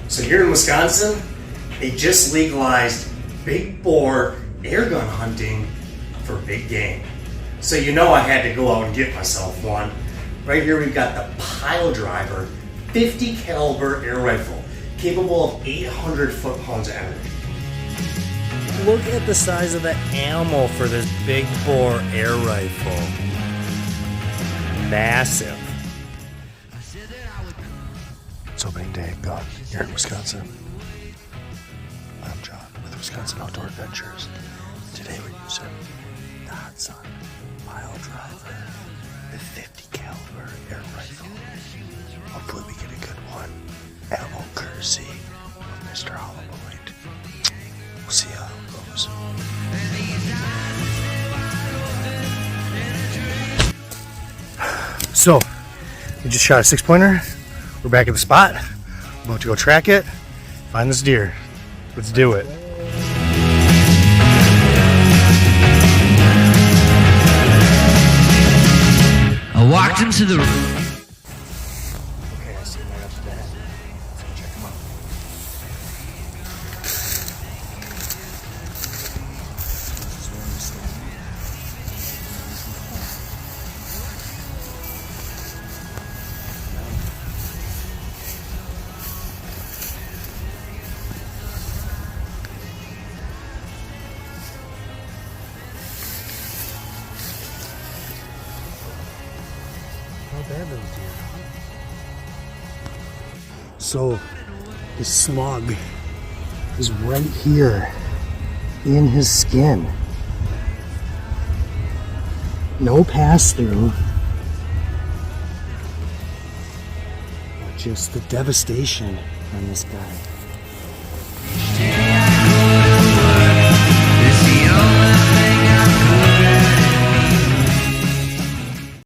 So here in Wisconsin, they just legalized big bore air gun hunting for big game. So you know I had to go out and get myself one. Right here we've got the Piledriver 50 caliber air rifle, capable of 800 foot-pounds of energy. Look at the size of the ammo for this big bore air rifle. Massive. It's opening day of gun here in Wisconsin. I'm John with Wisconsin Outdoor Adventures. Today we're using the Hatsan Piledriver, the 50 caliber air rifle. Hopefully we get a good one. Ammo courtesy of Mr. Hollowpoint. We'll see how it goes. So, we just shot a 6-pointer. We're back at the spot. We're about to go track it, find this deer. Let's do it. I walked into the room. Okay, I see him right up to that. Let's check him out. This is where I'm standing. How bad those deer? So the slug is right here in his skin. No pass through. Just the devastation on this guy.